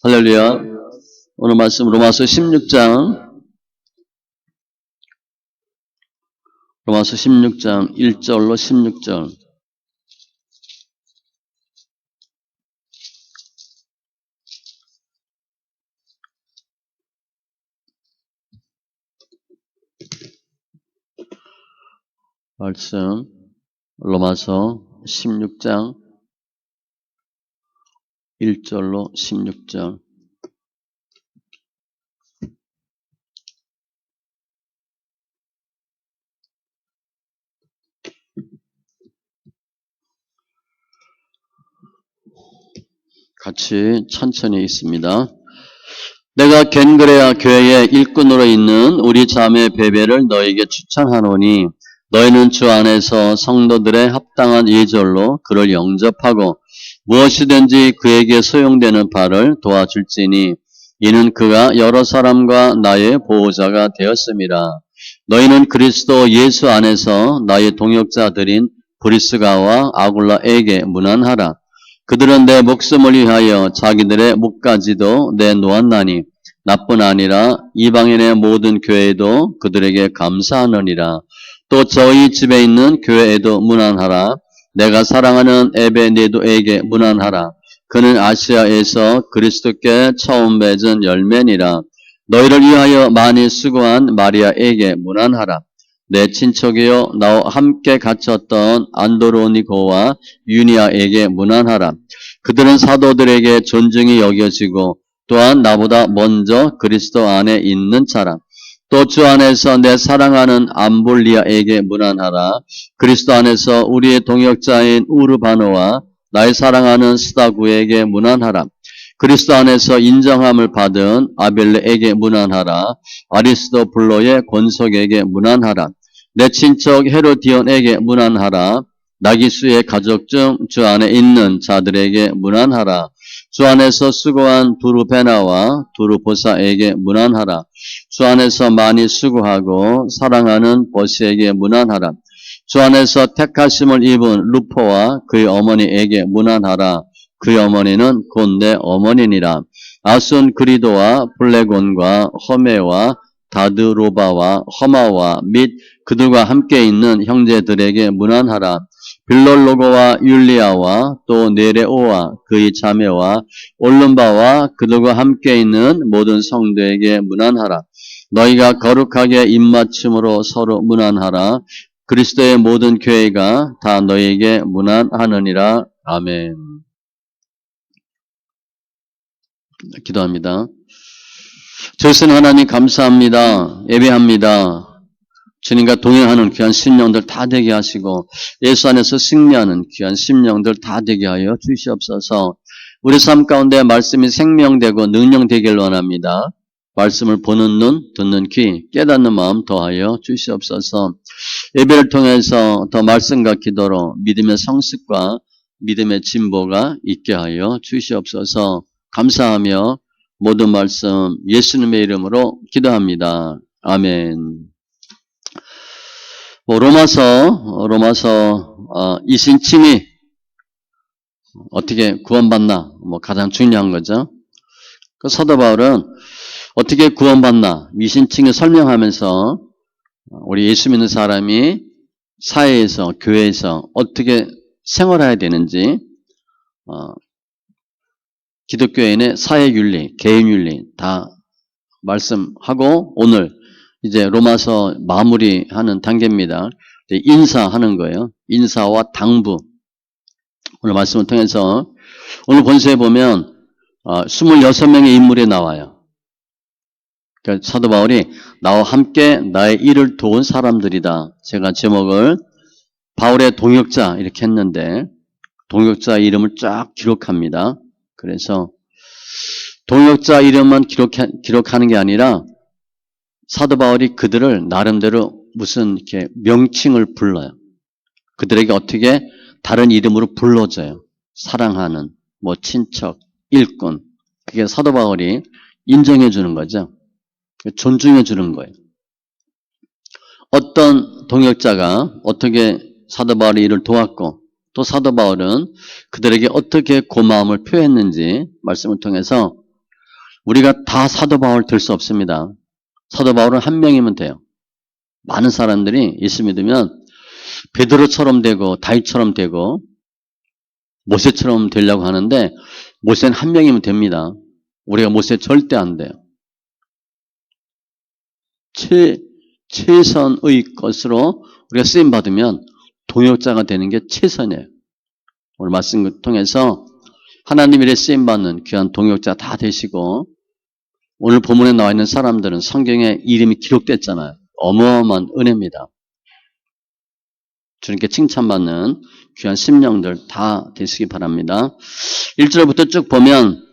할렐루야. 오늘 말씀 로마서 16장 1절로 16절. 말씀 로마서 16장 1절로 16절. 같이 천천히 읽습니다. 내가 겐그레아 교회의 일꾼으로 있는 우리 자매 베베를 너에게 추천하노니 너희는 주 안에서 성도들의 합당한 예절로 그를 영접하고 무엇이든지 그에게 소용되는 바를 도와줄지니 이는 그가 여러 사람과 나의 보호자가 되었음이라. 너희는 그리스도 예수 안에서 나의 동역자들인 브리스가와 아굴라에게 문안하라. 그들은 내 목숨을 위하여 자기들의 목까지도 내놓았나니 나뿐 아니라 이방인의 모든 교회에도 그들에게 감사하느니라. 또 저희 집에 있는 교회에도 문안하라. 내가 사랑하는 에베네도에게 문안하라. 그는 아시아에서 그리스도께 처음 맺은 열매니라. 너희를 위하여 많이 수고한 마리아에게 문안하라. 내 친척이요 나와 함께 갇혔던 안드로니고와 유니아에게 문안하라. 그들은 사도들에게 존중이 여겨지고 또한 나보다 먼저 그리스도 안에 있는 자라. 또 주 안에서 내 사랑하는 암볼리아에게 문안하라. 그리스도 안에서 우리의 동역자인 우르바노와 나의 사랑하는 스다구에게 문안하라. 그리스도 안에서 인정함을 받은 아벨레에게 문안하라. 아리스도블로의 권속에게 문안하라. 내 친척 헤로디온에게 문안하라. 나기수의 가족 중 주 안에 있는 자들에게 문안하라. 주 안에서 수고한 두루베나와 두루보사에게 문안하라. 주 안에서 많이 수고하고 사랑하는 버시에게 문안하라. 주 안에서 택하심을 입은 루포와 그의 어머니에게 문안하라. 그의 어머니는 곧 내 어머니니라. 아순 그리도와 블레곤과 허메와 다드로바와 허마와 및 그들과 함께 있는 형제들에게 문안하라. 빌롤로고와 율리아와 또 네레오와 그의 자매와 올름바와 그들과 함께 있는 모든 성도에게 문안하라. 너희가 거룩하게 입맞춤으로 서로 문안하라. 그리스도의 모든 교회가 다 너희에게 문안하느니라. 아멘. 기도합니다. 주신 하나님 감사합니다. 예배합니다. 주님과 동행하는 귀한 심령들 다 되게 하시고 예수 안에서 승리하는 귀한 심령들 다 되게 하여 주시옵소서. 우리 삶 가운데 말씀이 생명되고 능력되길 원합니다. 말씀을 보는 눈, 듣는 귀, 깨닫는 마음 더하여 주시옵소서. 예배를 통해서 더 말씀과 기도로 믿음의 성숙과 믿음의 진보가 있게 하여 주시옵소서. 감사하며 모든 말씀 예수님의 이름으로 기도합니다. 아멘. 로마서 이신칭이 어떻게 구원받나 가장 중요한 거죠. 그 사도 바울은 어떻게 구원받나 이신칭을 설명하면서 우리 예수 믿는 사람이 사회에서 교회에서 어떻게 생활해야 되는지 기독교인의 사회윤리, 개인윤리 다 말씀하고 오늘 이제 로마서 마무리하는 단계입니다. 인사하는 거예요. 인사와 당부. 오늘 말씀을 통해서 오늘 본서에 보면 26명의 인물이 나와요. 그러니까 사도 바울이 나와 함께 나의 일을 도운 사람들이다. 제가 제목을 바울의 동역자 이렇게 했는데 동역자 이름을 쫙 기록합니다. 그래서 동역자 이름만 기록하는 게 아니라 사도 바울이 그들을 나름대로 무슨 이렇게 명칭을 불러요. 그들에게 어떻게 다른 이름으로 불러줘요. 사랑하는, 친척, 일꾼. 그게 사도 바울이 인정해 주는 거죠. 존중해 주는 거예요. 어떤 동역자가 어떻게 사도 바울의 일을 도왔고 또 사도 바울은 그들에게 어떻게 고마움을 표했는지 말씀을 통해서 우리가 다 사도 바울 될 수 없습니다. 사도 바울은 한 명이면 돼요. 많은 사람들이 예수 믿으면 베드로처럼 되고 다윗처럼 되고 모세처럼 되려고 하는데 모세는 한 명이면 됩니다. 우리가 모세 절대 안 돼요. 최선의 것으로 우리가 쓰임받으면 동역자가 되는 게 최선이에요. 오늘 말씀을 통해서 하나님 일에 쓰임받는 귀한 동역자 다 되시고 오늘 본문에 나와 있는 사람들은 성경에 이름이 기록됐잖아요. 어마어마한 은혜입니다. 주님께 칭찬받는 귀한 심령들 다 되시기 바랍니다. 1절부터 쭉 보면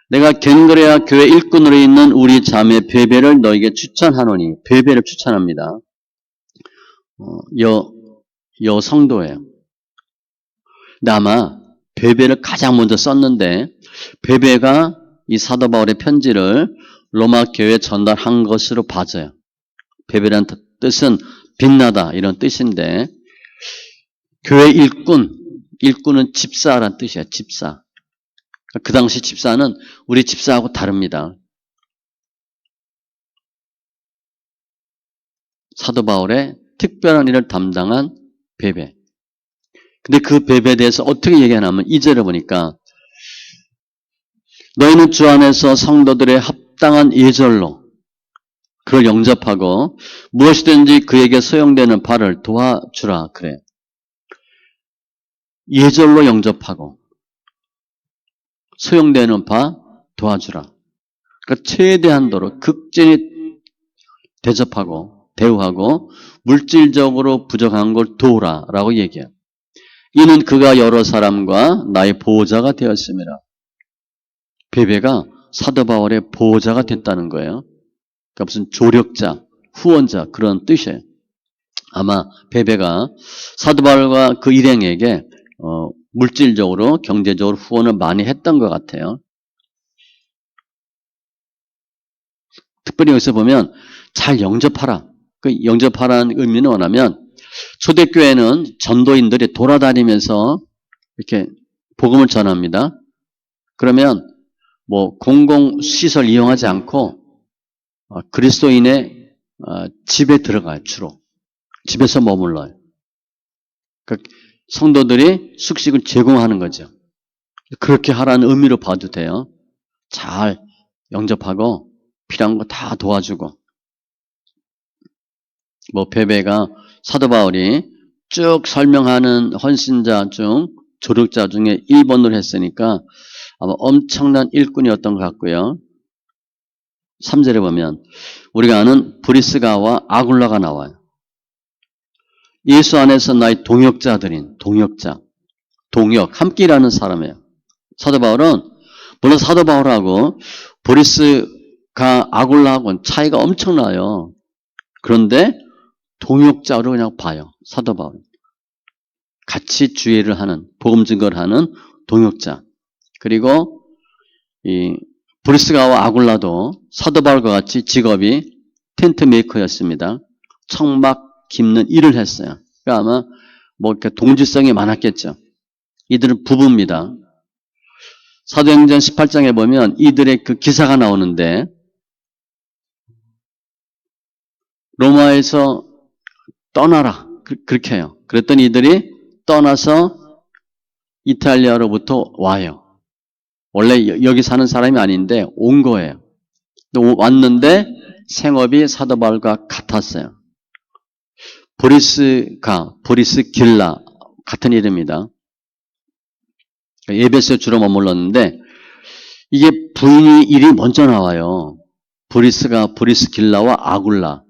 내가 겐그레아 교회 일꾼으로 있는 우리 자매 베베를 너에게 추천하노니 베베를 추천합니다. 여 성도예요. 근데 아마 베베를 가장 먼저 썼는데 베베가 이 사도 바울의 편지를 로마 교회에 전달한 것으로 봐져요. 베베라는 뜻은 빛나다 이런 뜻인데 교회 일꾼은 집사란 뜻이에요. 집사. 그 당시 집사는 우리 집사하고 다릅니다. 사도 바울의 특별한 일을 담당한 베베. 근데 그 베베에 대해서 어떻게 얘기하냐면 2절에 보니까 너희는 주 안에서 성도들의 합당한 예절로 그를 영접하고 무엇이든지 그에게 소용되는 바를 도와주라 그래요. 예절로 영접하고 소용되는 바 도와주라. 그러니까 최대한도로 극진히 대접하고 대우하고 물질적으로 부족한 걸 도우라라고 얘기해요. 이는 그가 여러 사람과 나의 보호자가 되었습니다. 베베가 사도 바울의 보호자가 됐다는 거예요. 그러니까 무슨 조력자, 후원자 그런 뜻이에요. 아마 베베가 사도 바울과 그 일행에게 물질적으로 경제적으로 후원을 많이 했던 것 같아요. 특별히 여기서 보면 잘 영접하라. 그 영접하라는 의미는 뭐냐면 초대교회는 전도인들이 돌아다니면서 이렇게 복음을 전합니다. 그러면 뭐 공공시설 이용하지 않고 그리스도인의 집에 들어가요. 주로. 집에서 머물러요. 그러니까 성도들이 숙식을 제공하는 거죠. 그렇게 하라는 의미로 봐도 돼요. 잘 영접하고 필요한 거 다 도와주고. 뭐 베베가 사도 바울이 쭉 설명하는 헌신자 중 조력자 중에 1번으로 했으니까 아마 엄청난 일꾼이었던 것 같고요. 3절에 보면 우리가 아는 브리스가와 아굴라가 나와요. 예수 안에서 나의 동역자들인 동역, 함께 일하는 사람이에요. 사도 바울은 물론 사도 바울하고 브리스가 아굴라하고는 차이가 엄청나요. 그런데 동역자로 그냥 봐요. 사도 바울. 같이 주의를 하는, 복음 증거를 하는 동역자. 그리고 이 브리스가와 아굴라도 사도 바울과 같이 직업이 텐트 메이커였습니다. 청막 깁는 일을 했어요. 그러니까 아마 뭐 이렇게 동질성이 많았겠죠. 이들은 부부입니다. 사도행전 18장에 보면 이들의 그 기사가 나오는데 로마에서 떠나라 그렇게 해요. 그랬더니 이들이 떠나서 이탈리아로부터 와요. 원래 여기 사는 사람이 아닌데 온 거예요. 왔는데 생업이 사도 바울과 같았어요. 브리스길라 같은 이름이다. 에베소에 주로 머물렀는데 이게 부인이 일이 먼저 나와요. 브리스길라와 아굴라.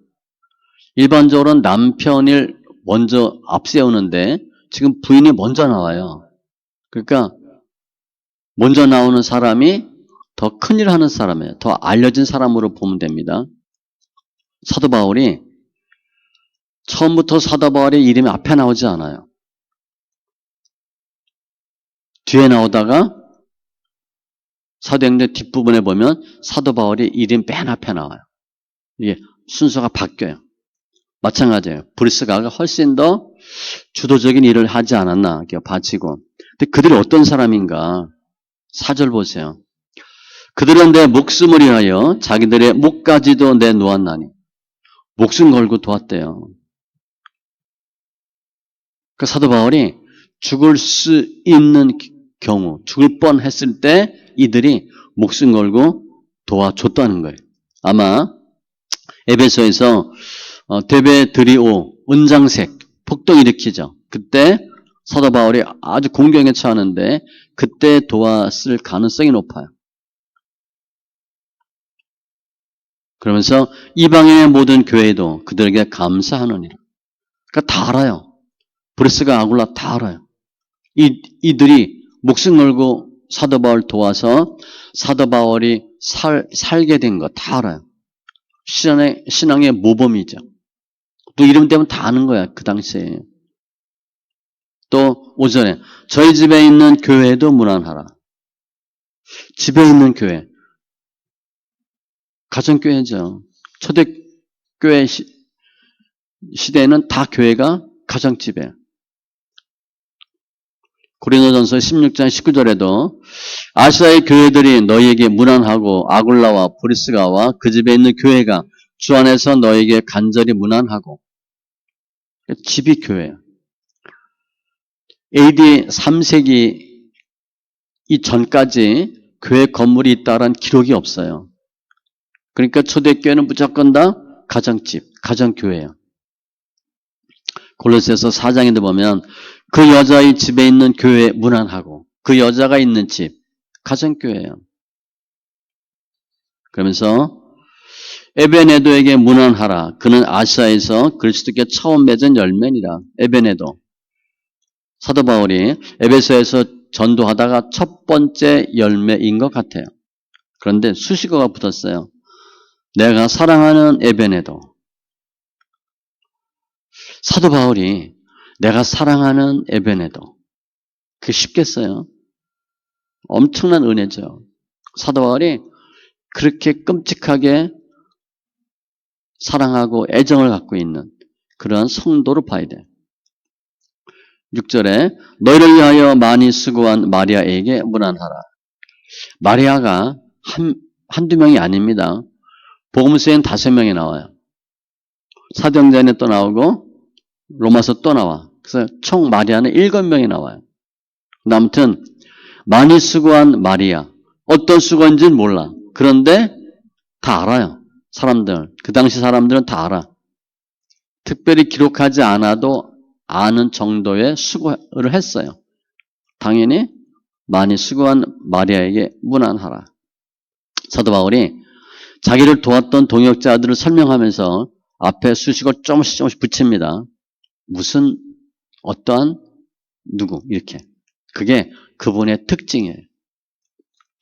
일반적으로는 남편을 먼저 앞세우는데 지금 부인이 먼저 나와요. 그러니까 먼저 나오는 사람이 더 큰일 하는 사람이에요. 더 알려진 사람으로 보면 됩니다. 사도 바울이 처음부터 사도 바울의 이름이 앞에 나오지 않아요. 뒤에 나오다가 사도행전 뒷부분에 보면 사도 바울의 이름 맨 앞에 나와요. 이게 순서가 바뀌어요. 마찬가지예요. 브리스가가 훨씬 더 주도적인 일을 하지 않았나 봐지고. 근데 그들이 어떤 사람인가? 4절 보세요. 그들은 내 목숨을 위하여 자기들의 목까지도 내놓았나니. 목숨 걸고 도왔대요. 그 사도 바울이 죽을 수 있는 경우, 죽을 뻔했을 때 이들이 목숨 걸고 도와줬다는 거예요. 아마 에베소에서 데베드리오, 은장색, 폭동 일으키죠. 그때 사도 바울이 아주 공경에 처하는데 그때 도왔을 가능성이 높아요. 그러면서 이방인의 모든 교회도 그들에게 감사하느니라. 그러니까 다 알아요. 브레스가 아굴라 다 알아요. 이들이 목숨 걸고 사도 바울 도와서 사도 바울이 살게 된 거 다 알아요. 신앙의 모범이죠. 또 이름 때문에 다 아는 거야, 그 당시에. 또 5절에 저희 집에 있는 교회도 문안하라. 집에 있는 교회. 가정교회죠. 초대교회 시대에는 다 교회가 가정집에. 고린도전서 16장 19절에도 아시아의 교회들이 너희에게 문안하고 아굴라와 브리스가와 그 집에 있는 교회가 주 안에서 너희에게 간절히 문안하고. 집이 교회예요. AD 3세기 이 전까지 교회 건물이 있다라는 기록이 없어요. 그러니까 초대교회는 무조건 다 가정집, 가정교회예요. 골로새서 4장에도 보면 그 여자의 집에 있는 교회에 문안하고 그 여자가 있는 집, 가정교회예요. 그러면서 에베네도에게 문안하라. 그는 아시아에서 그리스도께 처음 맺은 열매니라. 에베네도. 사도 바울이 에베소에서 전도하다가 첫 번째 열매인 것 같아요. 그런데 수식어가 붙었어요. 내가 사랑하는 에베네도. 사도 바울이 내가 사랑하는 에베네도. 그게 쉽겠어요? 엄청난 은혜죠. 사도 바울이 그렇게 끔찍하게 사랑하고 애정을 갖고 있는 그러한 성도로 봐야 돼. 6절에 너희를 위하여 많이 수고한 마리아에게 문안하라. 마리아가 한두 명이 아닙니다. 복음서에는 5명이 나와요. 사도행전에 또 나오고 로마서 또 나와. 그래서 총 마리아는 7명이 나와요. 아무튼 많이 수고한 마리아. 어떤 수고인지는 몰라. 그런데 다 알아요. 사람들. 그 당시 사람들은 다 알아. 특별히 기록하지 않아도 아는 정도의 수고를 했어요. 당연히 많이 수고한 마리아에게 문안하라. 사도 바울이 자기를 도왔던 동역자들을 설명하면서 앞에 수식어 조금씩 붙입니다. 무슨 어떠한 누구 이렇게. 그게 그분의 특징이에요.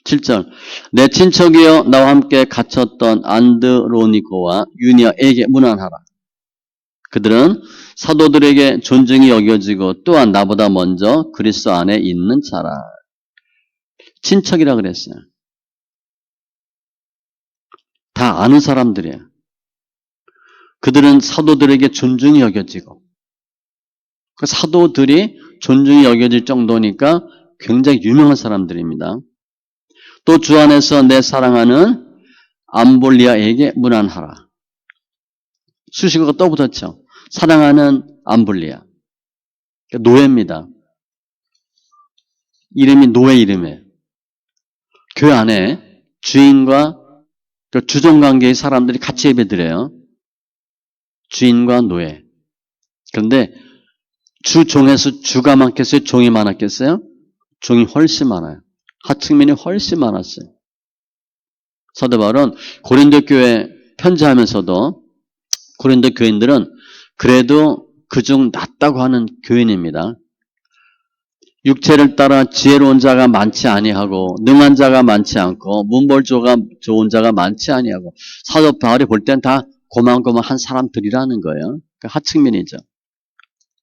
7절 내 친척이여 나와 함께 갇혔던 안드로니고와 유니아에게 문안하라. 그들은 사도들에게 존중이 여겨지고 또한 나보다 먼저 그리스도 안에 있는 자라. 친척이라 그랬어요. 다 아는 사람들이에요. 그들은 사도들에게 존중이 여겨지고 그 사도들이 존중이 여겨질 정도니까 굉장히 유명한 사람들입니다. 또 주 안에서 내 사랑하는 암볼리아에게 문안하라. 수식어가 또 붙었죠. 사랑하는 암볼리아. 노예입니다. 이름이 노예 이름이에요. 교회 안에 주인과 주종관계의 사람들이 같이 예배드려요. 주인과 노예. 그런데 주종에서 주가 많겠어요? 종이 많았겠어요? 종이 훨씬 많아요. 하층민이 훨씬 많았어요. 사도 바울은 고린도 교회 편지하면서도 고린도 교인들은 그래도 그중 낫다고 하는 교인입니다. 육체를 따라 지혜로운 자가 많지 아니하고 능한 자가 많지 않고 문벌조가 좋은 자가 많지 아니하고 사도 바울이 볼 땐 다 고만고만한 사람들이라는 거예요. 그러니까 하층민이죠.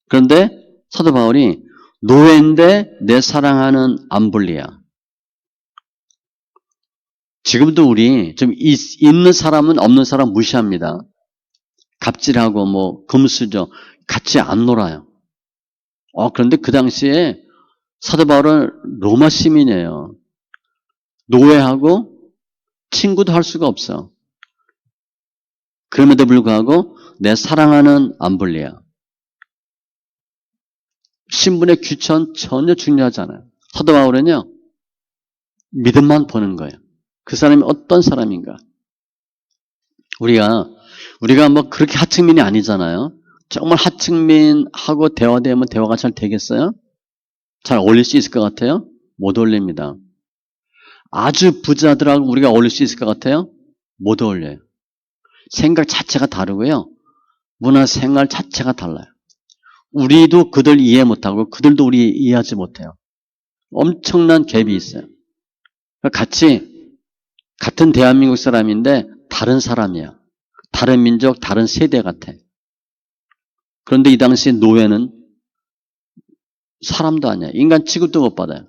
그런데 사도 바울이 노예인데 내 사랑하는 암블리아. 지금도 우리 좀 있는 사람은 없는 사람 무시합니다. 갑질하고 뭐 금수저 같이 안 놀아요. 그런데 그 당시에 사도 바울은 로마 시민이에요. 노예하고 친구도 할 수가 없어. 그럼에도 불구하고 내 사랑하는 암블리아. 신분의 귀천 전혀 중요하지 않아요. 사도 바울은요. 믿음만 보는 거예요. 그 사람이 어떤 사람인가. 우리가 뭐 그렇게 하층민이 아니잖아요. 정말 하층민하고 대화되면 대화가 잘 되겠어요? 잘 어울릴 수 있을 것 같아요? 못 어울립니다. 아주 부자들하고 우리가 어울릴 수 있을 것 같아요? 못 어울려요. 생각 자체가 다르고요. 문화 생활 자체가 달라요. 우리도 그들 이해 못하고 그들도 우리 이해하지 못해요. 엄청난 갭이 있어요. 같은 대한민국 사람인데 다른 사람이야. 다른 민족, 다른 세대 같아. 그런데 이 당시 노예는 사람도 아니야. 인간 취급도 못 받아요.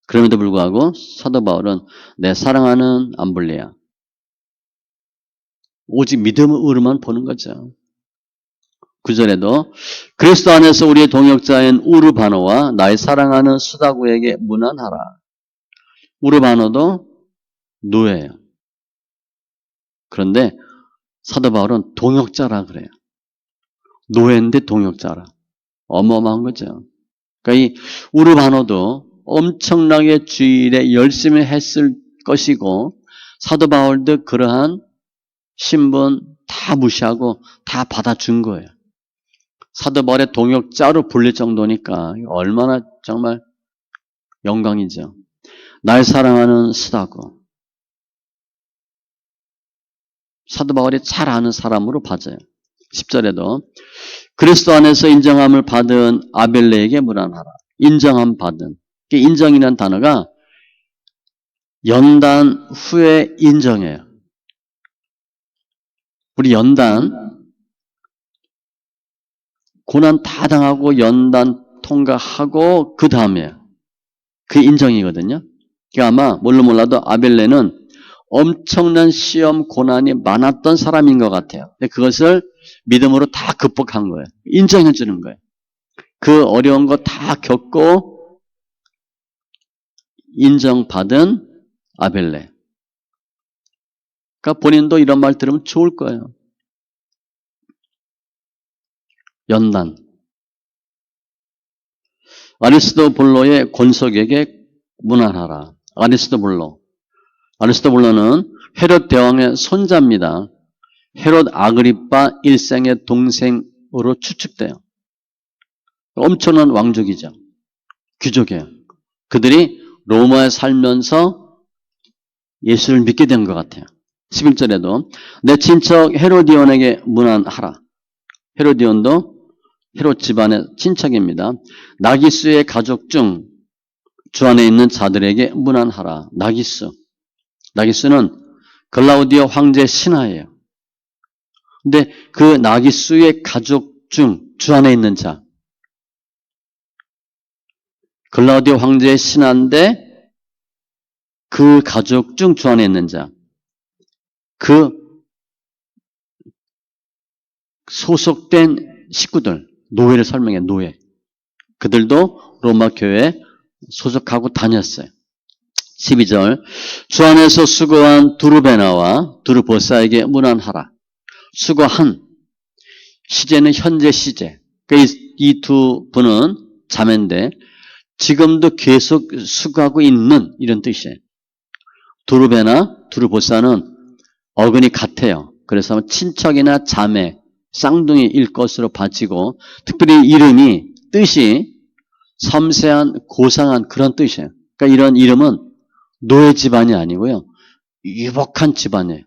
그럼에도 불구하고 사도 바울은 내 사랑하는 암블레아. 오직 믿음으로만 보는 거죠. 9절에도 그리스도 안에서 우리의 동역자인 우르바노와 나의 사랑하는 수다구에게 문안하라. 우르바노도 노예예요. 그런데 사도 바울은 동역자라 그래요. 노예인데 동역자라. 어마어마한 거죠. 그러니까 이 우르바노도 엄청나게 주일에 열심히 했을 것이고 사도 바울도 그러한 신분 다 무시하고 다 받아준 거예요. 사도 바울의 동역자로 불릴 정도니까 얼마나 정말 영광이죠. 날 사랑하는 스다고. 사도 바울이 잘 아는 사람으로 봐져요. 10절에도 그리스도 안에서 인정함을 받은 아벨레에게 문안하라. 인정함 받은. 인정이라는 단어가 연단 후에 인정해요. 우리 연단 고난 다 당하고 연단 통과하고 그 다음에 그 인정이거든요. 그러니까 아마 몰라도 아벨레는 엄청난 시험 고난이 많았던 사람인 것 같아요. 근데 그것을 믿음으로 다 극복한 거예요. 인정해 주는 거예요. 그 어려운 거 다 겪고 인정받은 아벨레. 그러니까 본인도 이런 말 들으면 좋을 거예요. 연단. 아리스도블로의 권속에게 문안하라. 아리스도블로는 헤롯 대왕의 손자입니다. 헤롯 아그리빠 1세의 동생으로 추측돼요. 엄청난 왕족이죠. 귀족이에요. 그들이 로마에 살면서 예수를 믿게 된 것 같아요. 11절에도 내 친척 헤로디온에게 문안하라. 헤로디온도 헤롯 집안의 친척입니다. 나기수의 가족 중 주 안에 있는 자들에게 문안하라. 나기수는 글라우디오 황제의 신하예요. 근데 그 나기수의 가족 중 주 안에 있는 자. 글라우디오 황제의 신하인데 그 가족 중 주 안에 있는 자. 그 소속된 식구들. 노예를 설명해, 노예. 그들도 로마 교회에 소속하고 다녔어요. 12절 주 안에서 수고한 두르베나와 두르보사에게 문안하라. 수고한 시제는 현재 시제. 그러니까 이 두 분은 자매인데 지금도 계속 수고하고 있는 이런 뜻이에요. 두르베나 두르보사는 어근이 같아요. 그래서 친척이나 자매, 쌍둥이일 것으로 봐지고 특별히 이름이 뜻이 섬세한 고상한 그런 뜻이에요. 그러니까 이런 이름은 노예 집안이 아니고요. 유복한 집안이에요.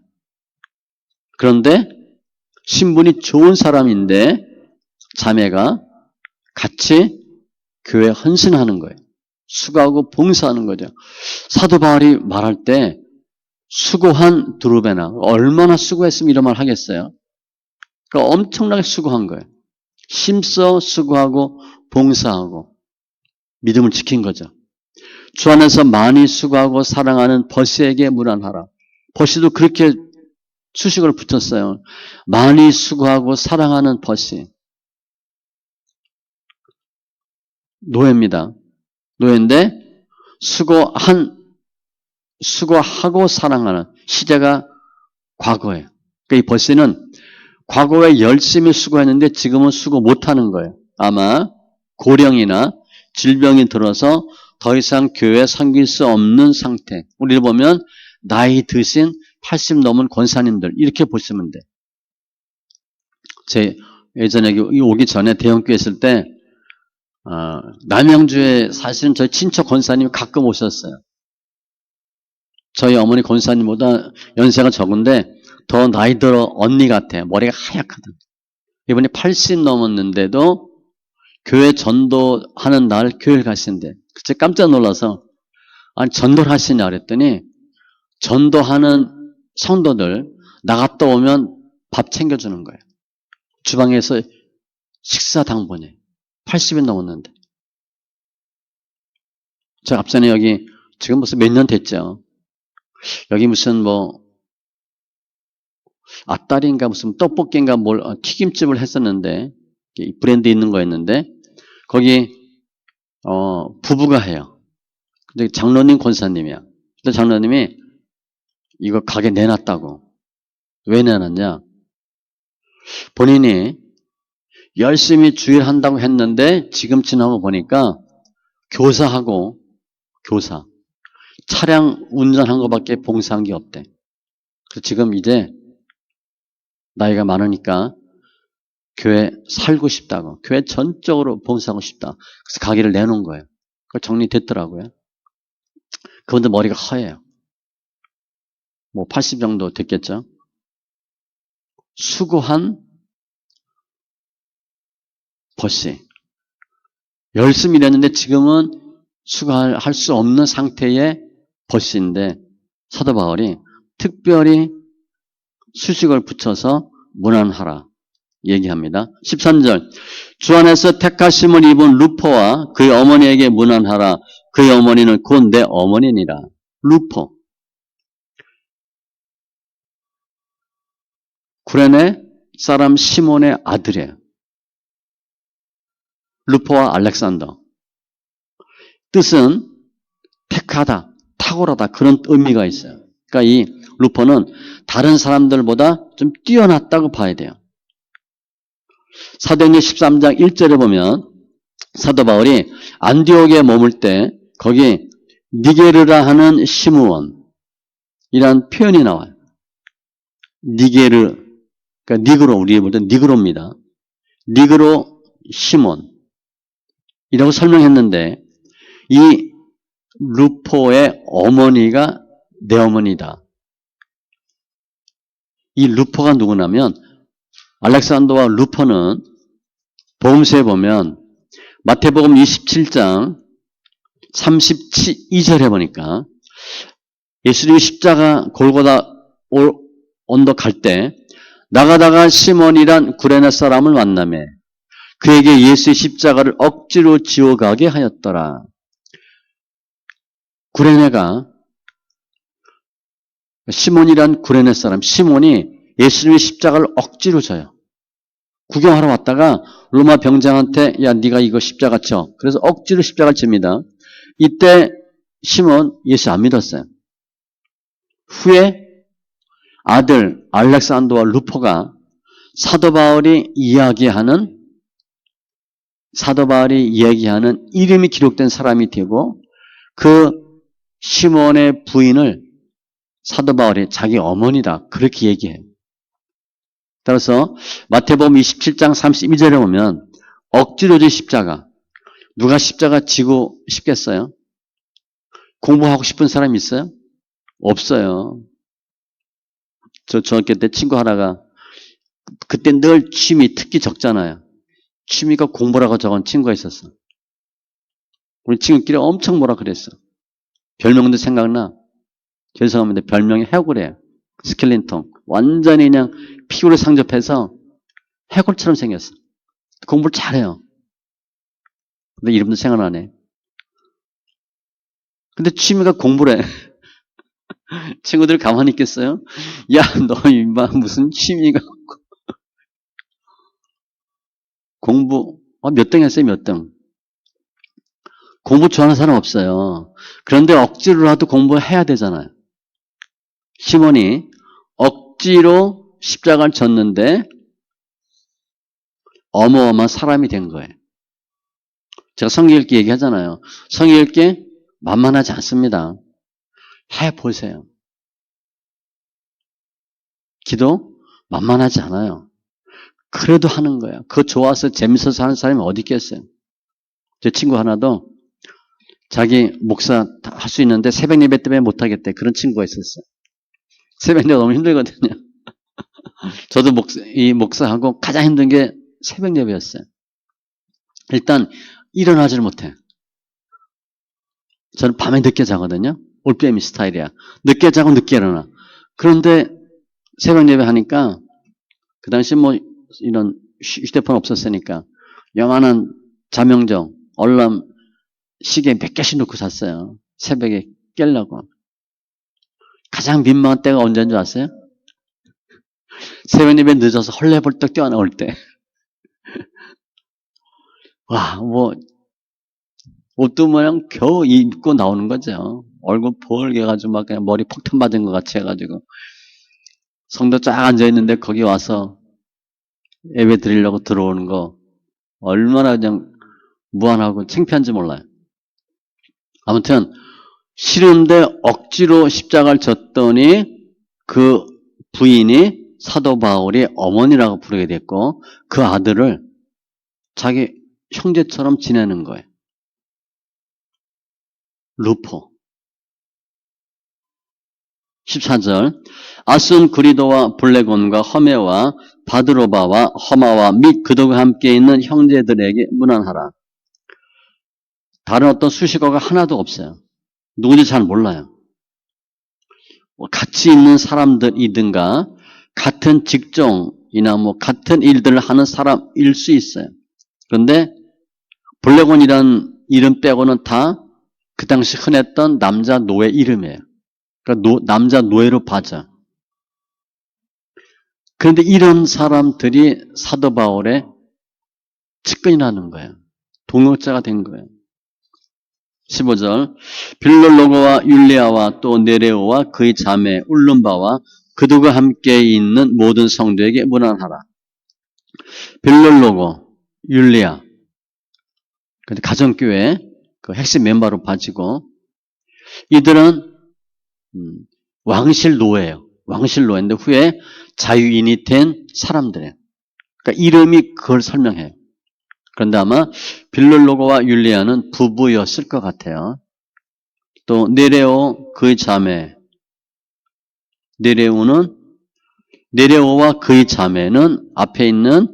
그런데 신분이 좋은 사람인데 자매가 같이 교회 헌신하는 거예요. 수고하고 봉사하는 거죠. 사도 바울이 말할 때 수고한 두르베나 얼마나 수고했으면 이런 말 하겠어요. 그러니까 엄청나게 수고한 거예요. 힘써 수고하고 봉사하고 믿음을 지킨 거죠. 주 안에서 많이 수고하고 사랑하는 버시에게 문안하라. 버시도 그렇게 수식을 붙였어요. 많이 수고하고 사랑하는 버시. 노예입니다. 노예인데 수고한 수고하고 사랑하는 시제가 과거예요. 그러니까 이 버시는 과거에 열심히 수고했는데 지금은 수고 못하는 거예요. 아마 고령이나 질병이 들어서 더 이상 교회에 섬길 수 없는 상태. 우리를 보면 나이 드신 80 넘은 권사님들 이렇게 보시면 돼. 제 예전에 여기 오기 전에 대형교회 있을 때 남양주에 사실은 저희 친척 권사님이 가끔 오셨어요. 저희 어머니 권사님보다 연세가 적은데 더 나이 들어 언니 같아. 머리가 하얗거든. 이번에 80 넘었는데도 교회 전도하는 날 교회를 가신대. 그때 깜짝 놀라서 아니 전도를 하시냐 그랬더니 전도하는 성도들 나갔다 오면 밥 챙겨주는 거예요. 주방에서 식사 당번에 80이 넘었는데 제가 앞전에 여기 지금 무슨 몇 년 됐죠. 여기 무슨 뭐 앞다리인가 무슨 떡볶이인가 뭘 튀김집을 했었는데 브랜드 있는 거였는데 거기 부부가 해요. 근데 장로님 권사님이야. 근데 장로님이 이거 가게 내놨다고. 왜 내놨냐? 본인이 열심히 주일한다고 했는데 지금 지나고 보니까 교사하고 교사 차량 운전한 것밖에 봉사한 게 없대. 그래서 지금 이제 나이가 많으니까 교회 살고 싶다고, 교회 전적으로 봉사하고 싶다. 그래서 가게를 내놓은 거예요. 그 정리됐더라고요. 그분도 머리가 하얘요. 뭐 80 정도 됐겠죠. 수고한 버시. 열심히 일했는데 지금은 수고할 수 없는 상태의 버시인데 사도 바울이 특별히 수식을 붙여서 문안하라 얘기합니다. 13절 주 안에서 택하심을 입은 루포와 그의 어머니에게 문안하라. 그의 어머니는 곧 내 어머니니라. 루포 구레네 사람 시몬의 아들이에요. 루포와 알렉산더 뜻은 택하다, 탁월하다 그런 의미가 있어요. 그러니까 이 루포는 다른 사람들보다 좀 뛰어났다고 봐야 돼요. 사도행전 13장 1절에 보면 사도 바울이 안디옥에 머물 때 거기 니게르라 하는 시므온이라는 표현이 나와요. 니게르, 그러니까 니그로, 우리 볼 때 니그로입니다. 니그로 시몬이라고 설명했는데 이 루포의 어머니가 내 어머니다. 이 루포가 누구냐면 알렉산더와 루포는 복음서에 보면 마태복음 27장 32절에 보니까 예수님이 십자가 골고다 언덕 갈 때 나가다가 시몬이란 구레네 사람을 만나매 그에게 예수의 십자가를 억지로 지어가게 하였더라. 구레네가 시몬이란 구레네 사람, 시몬이 예수님의 십자가를 억지로 져요. 구경하러 왔다가 로마 병장한테 야 네가 이거 십자가 쳐. 그래서 억지로 십자가를 칩니다. 이때 시몬 예수 안 믿었어요. 후에 아들 알렉산더와 루포가 사도 바울이 이야기하는 이름이 기록된 사람이 되고 그 시몬의 부인을 사도 바울이 자기 어머니다 그렇게 얘기해요. 따라서 마태복음 27장 32절에 보면 억지로 진 십자가. 누가 십자가 지고 싶겠어요? 공부하고 싶은 사람 있어요? 없어요. 저 중학교 때 친구 하나가 그때 늘 취미 특기 적잖아요. 취미가 공부라고 적은 친구가 있었어. 우리 친구끼리 엄청 뭐라 그랬어. 별명도 생각나. 죄송합니다. 별명이 해골이에요. 스켈린통. 완전히 그냥 피부를 상접해서 해골처럼 생겼어. 공부를 잘해요. 근데 이름도 생각나네. 근데 취미가 공부래. 친구들 가만히 있겠어요? 야, 너 임마 무슨 취미가 공부 몇 등 했어요? 몇 등? 공부 좋아하는 사람 없어요. 그런데 억지로라도 공부해야 되잖아요. 시몬이 억지로 십자가를 졌는데 어마어마한 사람이 된 거예요. 제가 성경 읽기 얘기하잖아요. 성경 읽기 만만하지 않습니다. 해보세요. 기도 만만하지 않아요. 그래도 하는 거예요. 그거 좋아서 재밌어서 하는 사람이 어디 있겠어요. 제 친구 하나도 자기 목사 할 수 있는데 새벽 예배 때문에 못하겠대. 그런 친구가 있었어요. 새벽 예배 너무 힘들거든요. 저도 이 목사하고 가장 힘든 게 새벽 예배였어요. 일단 일어나지를 못해. 저는 밤에 늦게 자거든요. 올빼미 스타일이야. 늦게 자고 늦게 일어나. 그런데 새벽 예배 하니까 그 당시 뭐 이런 휴대폰 없었으니까 요만한 자명정, 얼람 시계 몇 개씩 놓고 잤어요. 새벽에 깨려고. 가장 민망한 때가 언제인 줄 아세요? 새벽 예배 늦어서 헐레벌떡 뛰어나올 때. 와, 뭐 옷도 모양 겨우 입고 나오는 거죠. 얼굴 벌게 해가지고 막 그냥 머리 폭탄 맞은 것 같이 해가지고 성도 쫙 앉아있는데 거기 와서 예배 드리려고 들어오는 거 얼마나 그냥 무안하고 창피한지 몰라요. 아무튼 싫은데 억지로 십자가를 졌더니 그 부인이 사도 바울이 어머니라고 부르게 됐고 그 아들을 자기 형제처럼 지내는 거예요. 루포. 14절 아순 그리도와 블레곤과 허메와 바드로바와 허마와 및 그들과 함께 있는 형제들에게 문안하라. 다른 어떤 수식어가 하나도 없어요. 누군지 잘 몰라요. 같이 있는 사람들이든가 같은 직종이나 뭐 같은 일들을 하는 사람일 수 있어요. 그런데 블레곤이라는 이름 빼고는 다 그 당시 흔했던 남자 노예 이름이에요. 그러니까 남자 노예로 봐자. 그런데 이런 사람들이 사도 바울의 측근이 나는 거예요. 동역자가 된 거예요. 15절 빌롤로고와 율리아와 또 네레오와 그의 자매 울lum바와 그들과 함께 있는 모든 성도에게 문안하라. 빌롤로고, 율리아 근데 가정교회 그 핵심 멤버로 봐지고 이들은 왕실 노예예요. 왕실 노예인데 후에 자유인이 된 사람들이에요. 그러니까 이름이 그걸 설명해요. 그런데 아마 빌롤로고와 율리아는 부부였을 것 같아요. 또 네레오 그의 자매 네레오와 그의 자매는 앞에 있는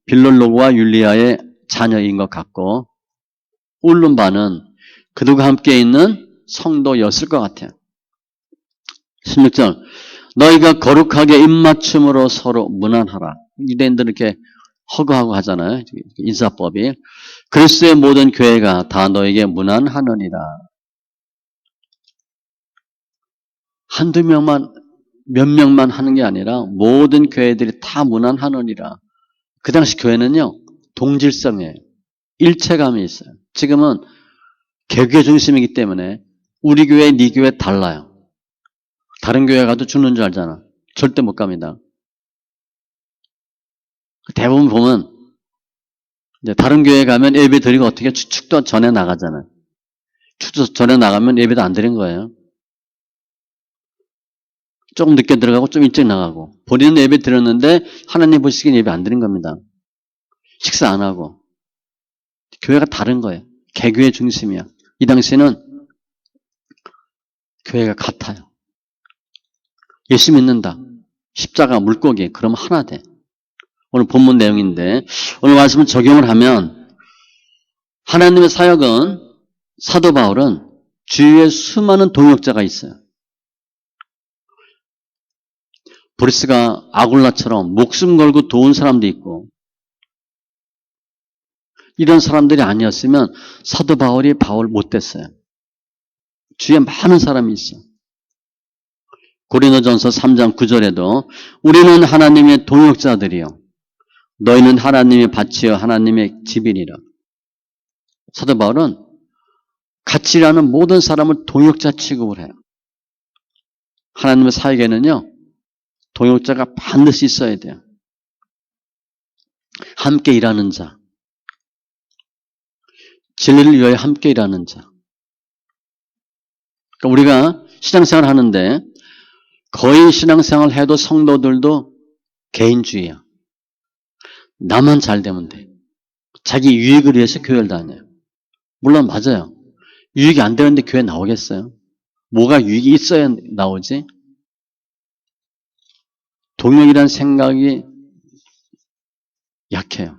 빌롤로고와 율리아의 자녀인 것 같고 울lum바는 그들과 함께 있는 성도였을 것 같아요. 16절 너희가 거룩하게 입맞춤으로 서로 문안하라. 유대인들은 이렇게 허구하고 하잖아요. 인사법이. 그리스도의 모든 교회가 다 너에게 문안하느니라. 한두 명만 몇 명만 하는 게 아니라 모든 교회들이 다 문안하느니라. 그 당시 교회는요. 동질성이에요. 일체감이 있어요. 지금은 개교 중심이기 때문에 우리 교회, 네 교회 달라요. 다른 교회 가도 죽는 줄 알잖아. 절대 못 갑니다. 대부분 보면 이제 다른 교회 가면 예배 드리고 어떻게 축도 전에 나가잖아요. 축도 전에 나가면 예배도 안 드린 거예요. 조금 늦게 들어가고 좀 일찍 나가고 본인은 예배 드렸는데 하나님 보시기엔 예배 안 드린 겁니다. 식사 안 하고 교회가 다른 거예요. 개교의 중심이야. 이 당시에는 교회가 같아요. 예수 믿는다. 십자가 물고기 그럼 하나 돼. 오늘 본문 내용인데 오늘 말씀을 적용을 하면 하나님의 사역은 사도 바울은 주위에 수많은 동역자가 있어요. 브리스가 아굴라처럼 목숨 걸고 도운 사람도 있고 이런 사람들이 아니었으면 사도 바울이 바울 못 됐어요. 주위에 많은 사람이 있어. 고린도전서 3장 9절에도 우리는 하나님의 동역자들이요 너희는 하나님의 밭이요 하나님의 집이니라. 사도 바울은 같이 일하는 모든 사람을 동역자 취급을 해요. 하나님의 사역에는요, 동역자가 반드시 있어야 돼요. 함께 일하는 자. 진리를 위하여 함께 일하는 자. 그러니까 우리가 신앙생활 하는데 거의 신앙생활 해도 성도들도 개인주의야. 나만 잘 되면 돼. 자기 유익을 위해서 교회를 다녀요. 물론 맞아요. 유익이 안 되는데 교회 나오겠어요? 뭐가 유익이 있어야 나오지? 동역이라는 생각이 약해요.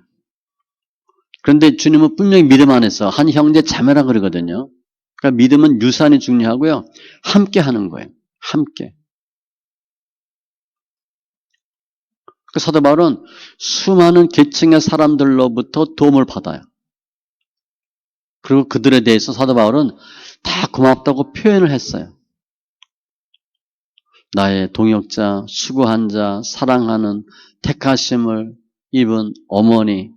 그런데 주님은 분명히 믿음 안에서 한 형제 자매라 그러거든요. 그러니까 믿음은 유산이 중요하고요. 함께 하는 거예요. 함께. 그 사도 바울은 수많은 계층의 사람들로부터 도움을 받아요. 그리고 그들에 대해서 사도 바울은 다 고맙다고 표현을 했어요. 나의 동역자, 수고한 자, 사랑하는 택하심을 입은 어머니,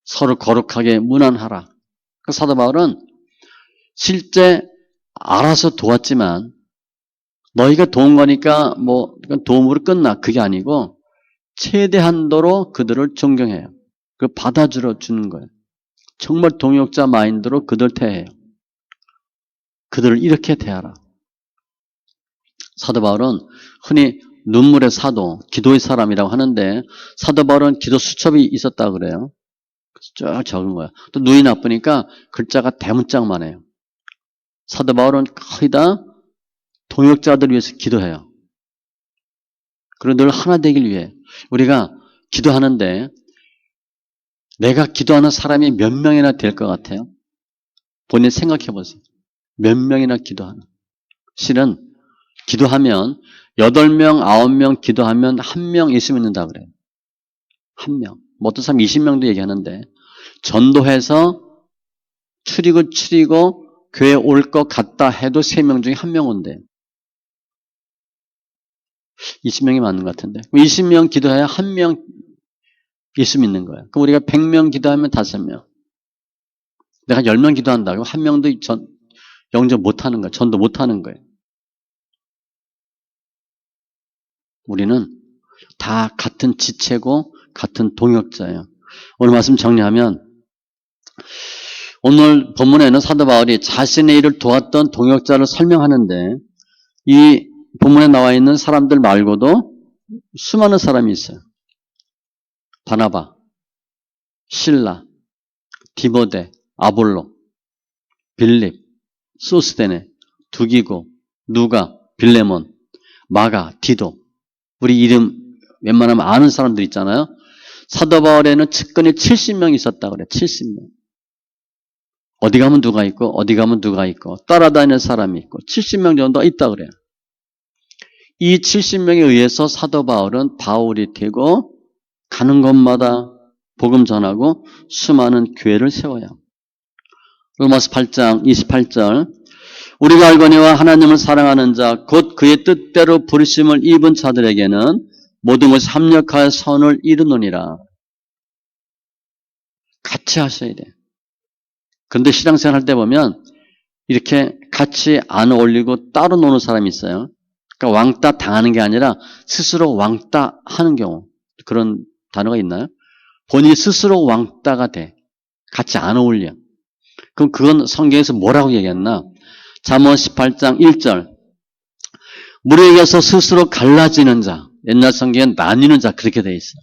서로 거룩하게 문안하라. 그 사도 바울은 실제 알아서 도왔지만 너희가 도운 거니까 뭐 도움으로 끝나. 그게 아니고 최대한도로 그들을 존경해요. 그 받아주러 주는 거예요. 정말 동역자 마인드로 그들 대해요. 그들을 이렇게 대하라. 사도 바울은 흔히 눈물의 사도, 기도의 사람이라고 하는데 사도 바울은 기도 수첩이 있었다 그래요. 쭉 적은 거야. 또 눈이 나쁘니까 글자가 대문짝만 해요. 사도 바울은 거의 다 동역자들 위해서 기도해요. 그리고 늘 하나 되길 위해 우리가 기도하는데 내가 기도하는 사람이 몇 명이나 될 것 같아요? 본인 생각해 보세요. 몇 명이나 기도하나. 실은 기도하면 8명, 9명 기도하면 1명 있으면 있는다 그래요. 1명. 뭐 어떤 사람 20명도 얘기하는데 전도해서 추리고 교회 올 것 같다 해도 3명 중에 1명 온대요. 20명이 맞는 것 같은데. 20명 기도해야 1명 있으면 있는 거예요. 그럼 우리가 100명 기도하면 5명. 내가 10명 기도한다. 그럼 1명도 영접 못하는 거예요. 전도 못하는 거예요. 우리는 다 같은 지체고 같은 동역자예요. 오늘 말씀 정리하면 오늘 본문에는 사도 바울이 자신의 일을 도왔던 동역자를 설명하는데 이 본문에 나와 있는 사람들 말고도 수많은 사람이 있어요. 바나바, 실라, 디모데, 아볼로, 빌립, 소스데네, 두기고, 누가, 빌레몬, 마가, 디도. 우리 이름 웬만하면 아는 사람들 있잖아요. 사도 바울에는 측근이 70명 있었다 그래. 70명. 어디 가면 누가 있고 어디 가면 누가 있고 따라다니는 사람이 있고 70명 정도 있다 그래요. 이 70명에 의해서 사도 바울은 바울이 되고 가는 곳마다 복음 전하고 수많은 교회를 세워요. 로마서 8장 28절 우리가 알거니와 하나님을 사랑하는 자 곧 그의 뜻대로 부르심을 입은 자들에게는 모든 것이 합력하여 선을 이루느니라. 같이 하셔야 돼. 그런데 신앙생활 할 때 보면 이렇게 같이 안 어울리고 따로 노는 사람이 있어요. 그러니까 왕따 당하는 게 아니라 스스로 왕따 하는 경우. 그런 단어가 있나요? 본인이 스스로 왕따가 돼. 같이 안 어울려. 그럼 그건 성경에서 뭐라고 얘기했나? 잠언 18장 1절 무리에게서 스스로 갈라지는 자 옛날 성경엔 나뉘는 자 그렇게 돼 있어요.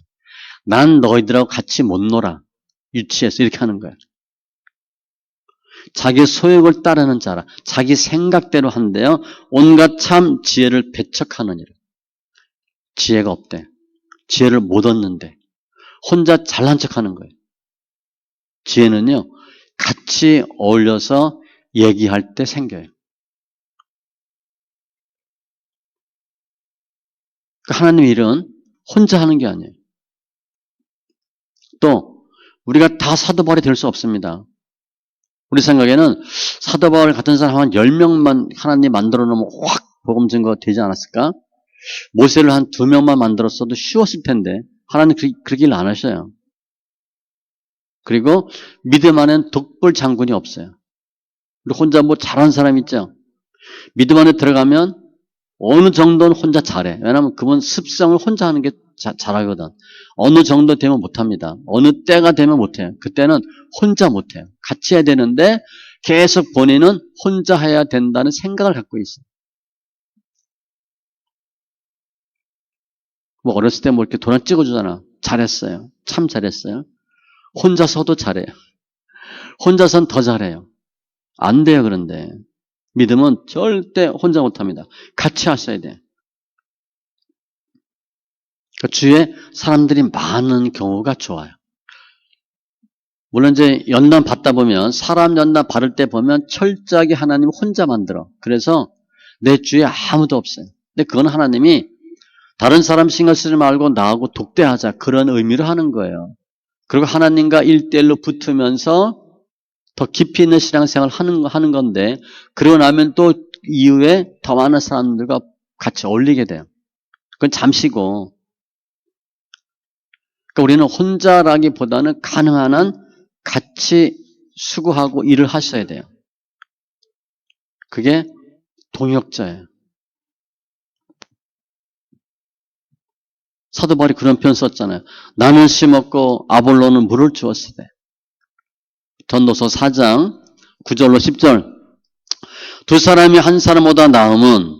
난 너희들하고 같이 못 놀아. 유치해서 이렇게 하는 거예요. 자기 소욕을 따르는 자라. 자기 생각대로 한대요. 온갖 참 지혜를 배척하느니라. 지혜가 없대. 지혜를 못 얻는데. 혼자 잘난 척하는 거예요. 지혜는요. 같이 어울려서 얘기할 때 생겨요. 하나님의 일은 혼자 하는 게 아니에요. 또 우리가 다 사도 바울이 될 수 없습니다. 우리 생각에는 사도 바울 같은 사람 한 10명만 하나님 만들어 놓으면 확 복음 증거가 되지 않았을까? 모세를 한 2명만 만들었어도 쉬웠을 텐데 하나님 그렇게 일 안 하셔요. 그리고 믿음 안엔 독불 장군이 없어요. 우리 혼자 뭐 잘하는 사람 있죠? 믿음 안에 들어가면 어느 정도는 혼자 잘해. 왜냐하면 그분 습성을 혼자 하는 게 잘하거든. 어느 정도 되면 못합니다. 어느 때가 되면 못해요. 그때는 혼자 못해요. 같이 해야 되는데 계속 본인은 혼자 해야 된다는 생각을 갖고 있어요. 뭐 어렸을 때 뭐 이렇게 도장 찍어주잖아. 잘했어요. 참 잘했어요. 혼자서도 잘해요. 혼자선 더 잘해요. 안 돼요, 그런데. 믿음은 절대 혼자 못합니다. 같이 하셔야 돼요. 그 주위에 사람들이 많은 경우가 좋아요. 물론 이제 연단 받다 보면 사람 연단 받을 때 보면 철저하게 하나님 혼자 만들어. 그래서 내 주위에 아무도 없어요. 근데 그건 하나님이 다른 사람 신경 쓰지 말고 나하고 독대하자 그런 의미로 하는 거예요. 그리고 하나님과 1대1로 붙으면서 더 깊이 있는 신앙생활을 하는 건데 그러고 나면 또 이후에 더 많은 사람들과 같이 어울리게 돼요. 그건 잠시고 그러니까 우리는 혼자라기보다는 가능한 한 같이 수고하고 일을 하셔야 돼요. 그게 동역자예요. 사도 바울이 그런 표현 썼잖아요. 나는 심었고 아볼로는 물을 주었으되. 전도서 4장 9절로 10절. 두 사람이 한 사람보다 나음은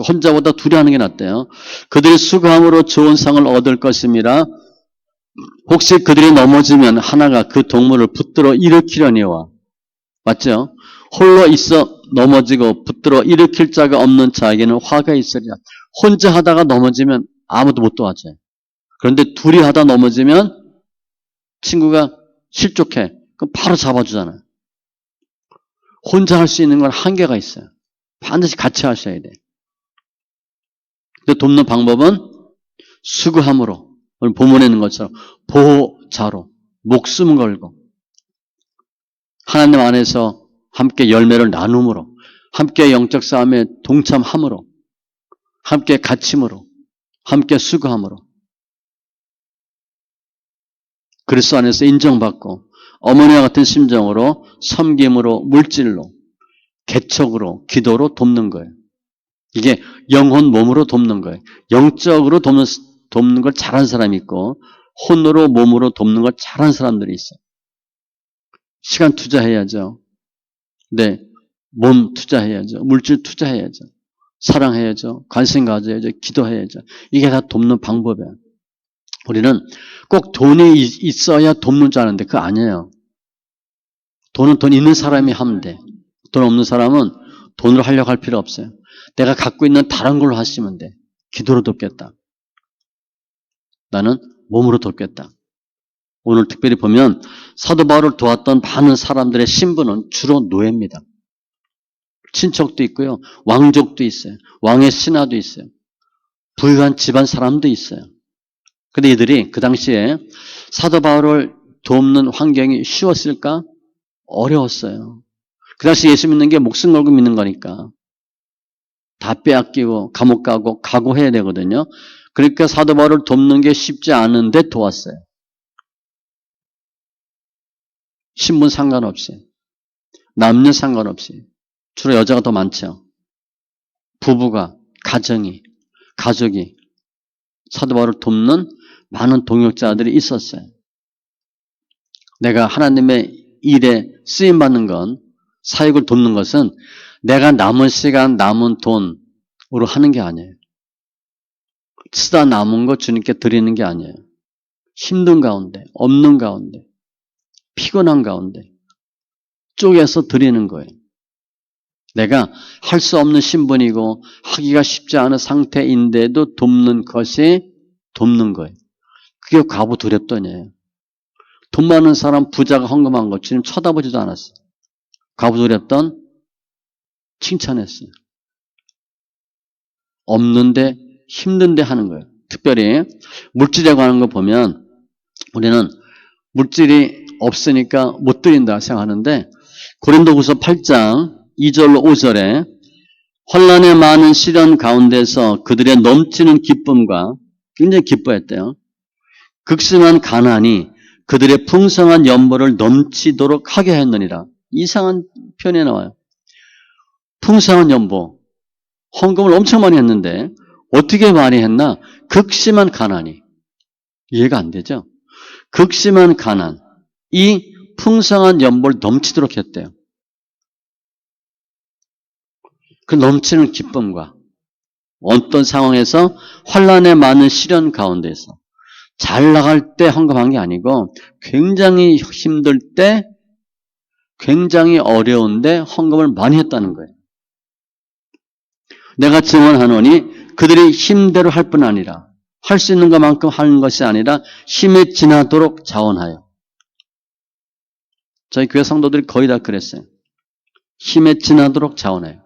혼자보다 둘이 하는 게 낫대요. 그들이 수고함으로 좋은 상을 얻을 것임이라. 혹시 그들이 넘어지면 하나가 그 동물을 붙들어 일으키려니와. 맞죠? 홀로 있어 넘어지고 붙들어 일으킬 자가 없는 자에게는 화가 있으리라. 혼자 하다가 넘어지면 아무도 못 도와줘요. 그런데 둘이 하다 넘어지면 친구가 실족해. 그럼 바로 잡아주잖아요. 혼자 할 수 있는 건 한계가 있어요. 반드시 같이 하셔야 돼요. 근데 돕는 방법은 수고함으로, 오늘 본문에 있는 것처럼 보호자로, 목숨 걸고, 하나님 안에서 함께 열매를 나눔으로, 함께 영적 싸움에 동참함으로, 함께 갇힘으로, 함께 수고함으로, 그리스도 안에서 인정받고 어머니와 같은 심정으로 섬김으로, 물질로, 개척으로, 기도로 돕는 거예요. 이게 영혼 몸으로 돕는 거예요. 영적으로 돕는 걸 잘하는 사람이 있고 혼으로 몸으로 돕는 걸 잘하는 사람들이 있어요. 시간 투자해야죠. 네, 몸 투자해야죠. 물질 투자해야죠. 사랑해야죠. 관심 가져야죠. 기도해야죠. 이게 다 돕는 방법이에요. 우리는 꼭 돈이 있어야 돕는 줄 아는데 그거 아니에요. 돈은 돈 있는 사람이 하면 돼. 돈 없는 사람은 돈으로 하려고 할 필요 없어요. 내가 갖고 있는 다른 걸로 하시면 돼. 기도로 돕겠다. 나는 몸으로 돕겠다. 오늘 특별히 보면 사도 바울을 도왔던 많은 사람들의 신분은 주로 노예입니다. 친척도 있고요. 왕족도 있어요. 왕의 신하도 있어요. 부유한 집안 사람도 있어요. 근데 이들이 그 당시에 사도 바울을 돕는 환경이 쉬웠을까? 어려웠어요. 그 당시 예수 믿는 게 목숨 걸고 믿는 거니까. 다 빼앗기고 감옥 가고 각오해야 되거든요. 그러니까 사도 바울을 돕는 게 쉽지 않은데 도왔어요. 신분 상관없이. 남녀 상관없이. 주로 여자가 더 많죠. 부부가, 가족이 사도 바울을 돕는 많은 동역자들이 있었어요. 내가 하나님의 일에 쓰임받는 건, 사역을 돕는 것은 내가 남은 시간, 남은 돈으로 하는 게 아니에요. 쓰다 남은 거 주님께 드리는 게 아니에요. 힘든 가운데, 없는 가운데, 피곤한 가운데 쪼개서 드리는 거예요. 내가 할 수 없는 신분이고 하기가 쉽지 않은 상태인데도 돕는 것이 돕는 거예요. 그게 과부 두렵더니예요. 돈 많은 사람 부자가 헌금한 거 주님 쳐다보지도 않았어요. 과부 두렵던 칭찬했어요. 없는데 힘든데 하는 거예요. 특별히 물질에 관한 거 보면 우리는 물질이 없으니까 못 드린다 생각하는데 고린도후서 8장 2절로 5절에 환난의 많은 시련 가운데서 그들의 넘치는 기쁨과 굉장히 기뻐했대요. 극심한 가난이 그들의 풍성한 연보를 넘치도록 하게 했느니라. 이상한 표현이 나와요. 풍성한 연보, 헌금을 엄청 많이 했는데 어떻게 많이 했나? 극심한 가난이. 이해가 안 되죠? 극심한 가난. 이 풍성한 연보를 넘치도록 했대요. 그 넘치는 기쁨과 어떤 상황에서 환난에 많은 시련 가운데서 잘 나갈 때 헌금한 게 아니고 굉장히 힘들 때 굉장히 어려운데 헌금을 많이 했다는 거예요. 내가 증언하노니 그들이 힘대로 할 뿐 아니라 할 수 있는 것만큼 하는 것이 아니라 힘에 지나도록 자원하여. 저희 교회 성도들이 거의 다 그랬어요. 힘에 지나도록 자원해요.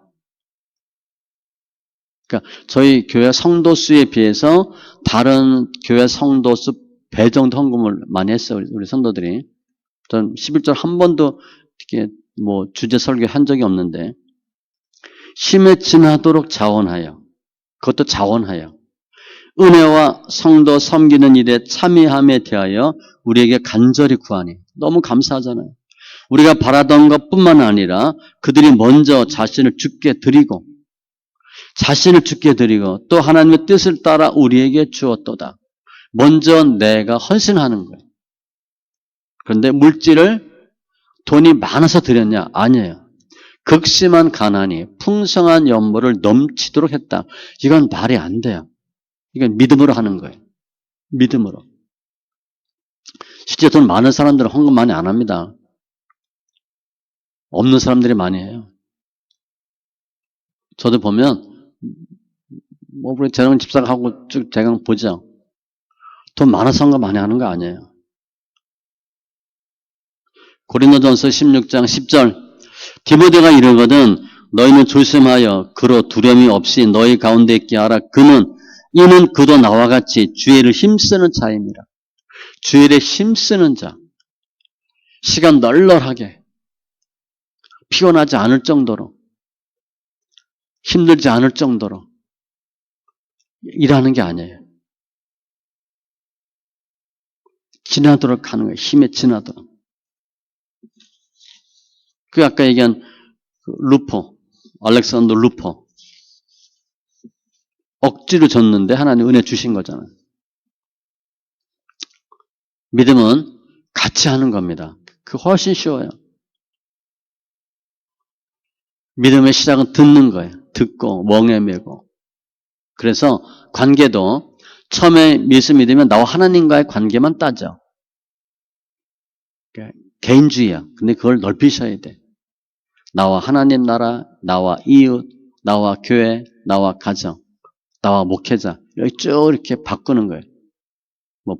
그러니까 저희 교회 성도수에 비해서 다른 교회 성도수 배 정도 헌금을 많이 했어요. 우리 성도들이. 전 11절 한 번도 이렇게 뭐 주제 설교한 적이 없는데 힘에 지나도록 자원하여. 그것도 자원하여. 은혜와 성도 섬기는 일에 참여함에 대하여 우리에게 간절히 구하니. 너무 감사하잖아요. 우리가 바라던 것뿐만 아니라 그들이 먼저 자신을 주께 드리고 또 하나님의 뜻을 따라 우리에게 주었도다. 먼저 내가 헌신하는 거예요. 그런데 물질을 돈이 많아서 드렸냐? 아니에요. 극심한 가난이 풍성한 연보를 넘치도록 했다. 이건 말이 안 돼요. 이건 믿음으로 하는 거예요. 믿음으로. 실제 돈 많은 사람들은 헌금 많이 안 합니다. 없는 사람들이 많이 해요. 저도 보면 우리 재능 집사가 하고 쭉 제가 보죠. 돈 많아서 헌금 많이 하는 거 아니에요. 고린도전서 16장 10절 디모데가 이르거든 너희는 조심하여 그로 두려움이 없이 너희 가운데 있게 하라. 이는 그도 나와 같이 주의를 힘쓰는 자입니다. 주의를 힘쓰는 자. 시간 널널하게 피곤하지 않을 정도로 힘들지 않을 정도로 일하는 게 아니에요. 지나도록 하는 거예요. 힘에 지나도록. 그 아까 얘기한 루포, 알렉산더 루포. 억지로 줬는데 하나님 은혜 주신 거잖아요. 믿음은 같이 하는 겁니다. 그 훨씬 쉬워요. 믿음의 시작은 듣는 거예요. 듣고 멍에 매고. 그래서 관계도 처음에 믿으면 나와 하나님과의 관계만 따져. 그러니까 개인주의야. 근데 그걸 넓히셔야 돼. 나와 하나님 나라, 나와 이웃, 나와 교회, 나와 가정, 나와 목회자. 여기 쭉 이렇게 바꾸는 거예요.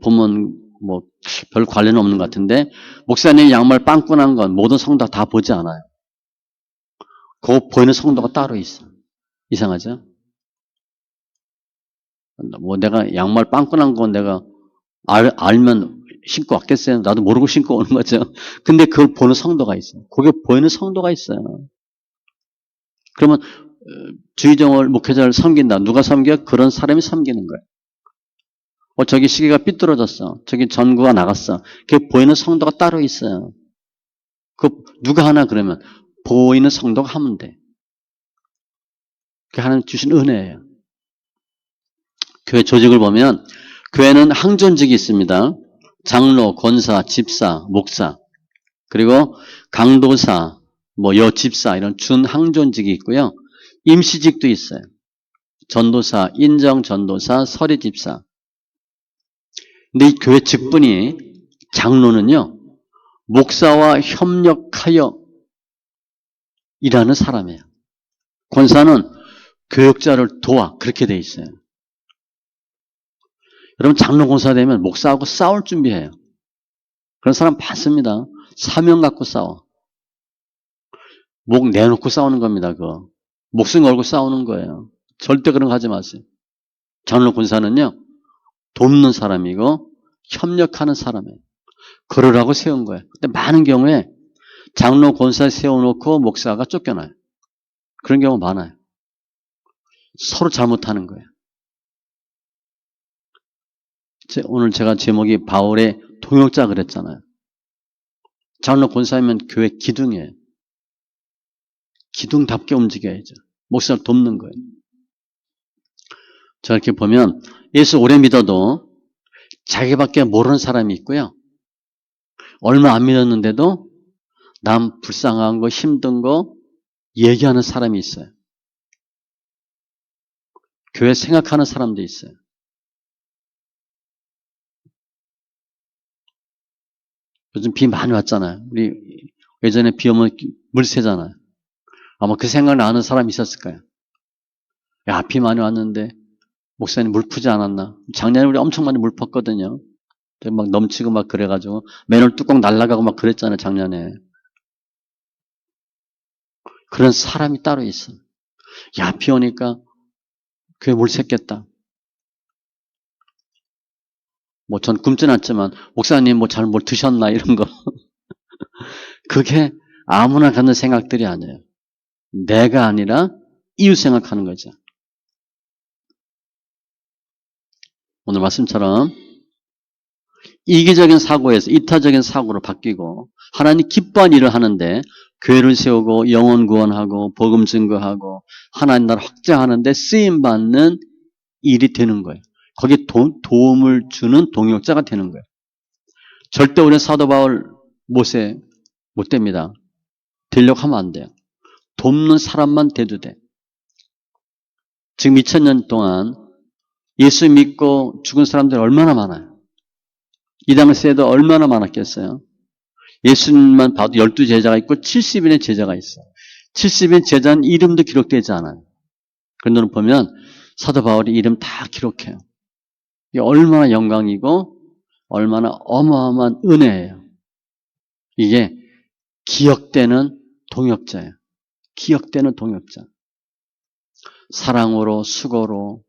보면 별 관련은 없는 것 같은데 목사님 양말 빵꾸난 건 모든 성도 다 보지 않아요. 그거 보이는 성도가 따로 있어. 이상하죠? 내가 양말 빵꾸난 건 내가 알면 신고 왔겠어요? 나도 모르고 신고 오는 거죠. 근데 그걸 보는 성도가 있어요. 그게 보이는 성도가 있어요. 그러면 주의종을 목회자를 섬긴다. 누가 섬겨? 그런 사람이 섬기는 거예요. 저기 시계가 삐뚤어졌어. 저기 전구가 나갔어. 그게 보이는 성도가 따로 있어요. 그 누가 하나 그러면 보이는 성도가 하면 돼. 그게 하나님 주신 은혜예요. 교회 조직을 보면 교회는 항존직이 있습니다. 장로, 권사, 집사, 목사, 그리고 강도사, 여집사 이런 준항존직이 있고요. 임시직도 있어요. 전도사, 인정전도사, 서리집사. 근데 이 교회 직분이 장로는요. 목사와 협력하여 일하는 사람이에요. 권사는 교역자를 도와 그렇게 돼 있어요. 여러분 장로 권사 되면 목사하고 싸울 준비해요. 그런 사람 봤습니다. 사명 갖고 싸워. 목 내놓고 싸우는 겁니다. 그거. 목숨 걸고 싸우는 거예요. 절대 그런 거 하지 마세요. 장로 권사는요. 돕는 사람이고 협력하는 사람이에요. 그러라고 세운 거예요. 근데 많은 경우에 장로 권사 세워놓고 목사가 쫓겨나요. 그런 경우 많아요. 서로 잘못하는 거예요. 오늘 제가 제목이 바울의 동역자 그랬잖아요. 장로 권사이면 교회 기둥이에요. 기둥답게 움직여야죠. 목사를 돕는 거예요. 자, 이렇게 보면 예수 오래 믿어도 자기밖에 모르는 사람이 있고요. 얼마 안 믿었는데도 남 불쌍한 거, 힘든 거 얘기하는 사람이 있어요. 교회 생각하는 사람도 있어요. 요즘 비 많이 왔잖아요. 우리 예전에 비 오면 물 새잖아요. 아마 그 생각 나는 사람이 있었을 거예요. 야, 비 많이 왔는데 목사님 물 푸지 않았나? 작년에 우리 엄청 많이 물 팠거든요. 막 넘치고 막 그래가지고 맨홀 뚜껑 날아가고 막 그랬잖아요, 작년에. 그런 사람이 따로 있어. 야, 비 오니까 교회 물 샜겠다. 뭐 전 굶진 않지만 목사님 뭐 잘 뭘 드셨나 이런 거. 그게 아무나 갖는 생각들이 아니에요. 내가 아니라 이웃 생각하는 거죠. 오늘 말씀처럼 이기적인 사고에서 이타적인 사고로 바뀌고 하나님 기뻐한 일을 하는데 교회를 세우고 영혼 구원하고 복음 증거하고 하나님 나라 확장하는데 쓰임받는 일이 되는 거예요. 거기에 도움을 주는 동역자가 되는 거예요. 절대 우리는 사도 바울 모세 못 됩니다. 되려고 하면 안 돼요. 돕는 사람만 돼도 돼. 지금 2000년 동안 예수 믿고 죽은 사람들이 얼마나 많아요. 이 당시에도 얼마나 많았겠어요. 예수님만 봐도 12제자가 있고 70인의 제자가 있어. 70인 제자는 이름도 기록되지 않아요. 그런 걸 보면 사도 바울이 이름 다 기록해요. 이게 얼마나 영광이고 얼마나 어마어마한 은혜예요. 이게 기억되는 동역자예요. 기억되는 동역자. 사랑으로 수고로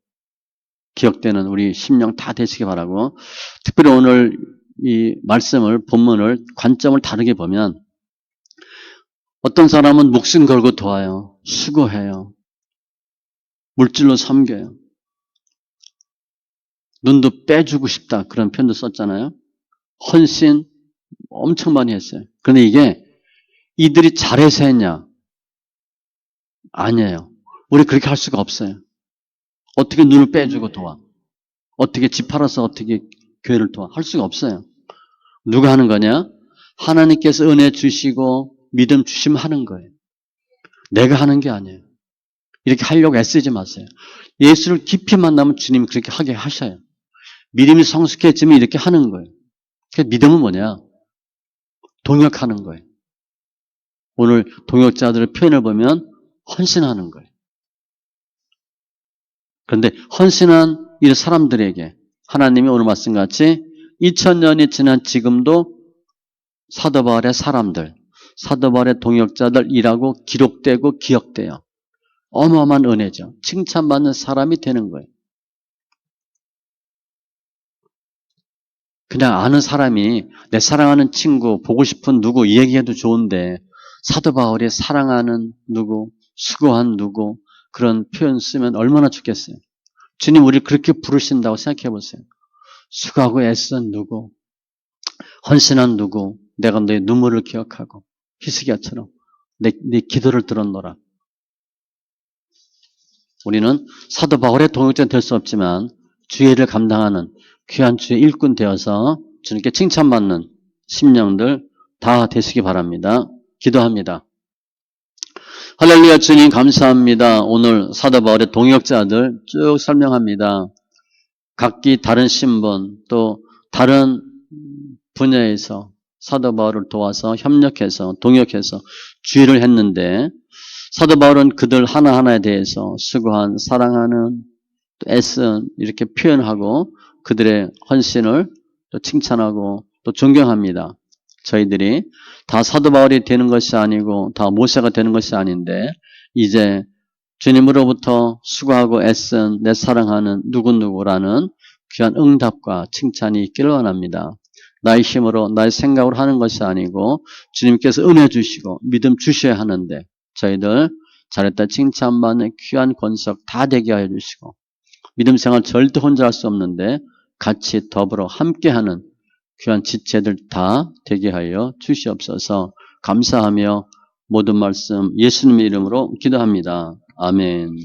기억되는 우리 심령 다 되시기 바라고, 특별히 오늘 이 말씀을 본문을 관점을 다르게 보면 어떤 사람은 목숨 걸고 도와요. 수고해요. 물질로 섬겨요. 눈도 빼주고 싶다 그런 표현도 썼잖아요. 헌신 엄청 많이 했어요. 그런데 이게 이들이 잘해서 했냐? 아니에요. 우리 그렇게 할 수가 없어요. 어떻게 눈을 빼주고 도와? 어떻게 집 팔아서 어떻게 교회를 도와? 할 수가 없어요. 누가 하는 거냐? 하나님께서 은혜 주시고 믿음 주시면 하는 거예요. 내가 하는 게 아니에요. 이렇게 하려고 애쓰지 마세요. 예수를 깊이 만나면 주님이 그렇게 하게 하셔요. 믿음이 성숙해지면 이렇게 하는 거예요. 그 믿음은 뭐냐? 동역하는 거예요. 오늘 동역자들의 표현을 보면 헌신하는 거예요. 그런데 헌신한 이 사람들에게 하나님이 오늘 말씀같이 2000년이 지난 지금도 사도 바울의 사람들, 사도 바울의 동역자들이라고 기록되고 기억돼요. 어마어마한 은혜죠. 칭찬받는 사람이 되는 거예요. 그냥 아는 사람이 내 사랑하는 친구, 보고 싶은 누구 이 얘기해도 좋은데 사도 바울이 사랑하는 누구, 수고한 누구 그런 표현 쓰면 얼마나 좋겠어요. 주님 우리 그렇게 부르신다고 생각해 보세요. 수고하고 애쓴 누구, 헌신한 누구, 내가 너의 눈물을 기억하고 히스기야처럼 내 기도를 들었노라. 우리는 사도 바울의 동역자는 될 수 없지만 주의 일을 감당하는 귀한 주의 일꾼 되어서 주님께 칭찬받는 심령들 다 되시기 바랍니다. 기도합니다. 할렐루야. 주님 감사합니다. 오늘 사도 바울의 동역자들 쭉 설명합니다. 각기 다른 신분 또 다른 분야에서 사도 바울을 도와서 협력해서 동역해서 주의를 했는데 사도 바울은 그들 하나하나에 대해서 수고한, 사랑하는, 또 애쓴 이렇게 표현하고 그들의 헌신을 또 칭찬하고 또 존경합니다. 저희들이 다 사도 바울이 되는 것이 아니고 다 모세가 되는 것이 아닌데 이제 주님으로부터 수고하고 애쓴 내 사랑하는 누구누구라는 귀한 응답과 칭찬이 있기를 원합니다. 나의 힘으로 나의 생각으로 하는 것이 아니고 주님께서 은혜 주시고 믿음 주셔야 하는데 저희들 잘했다 칭찬받는 귀한 권석 다 되게 하여 주시고 믿음 생활 절대 혼자 할 수 없는데 같이 더불어 함께하는 귀한 지체들 다 되게 하여 주시옵소서. 감사하며 모든 말씀 예수님의 이름으로 기도합니다. 아멘.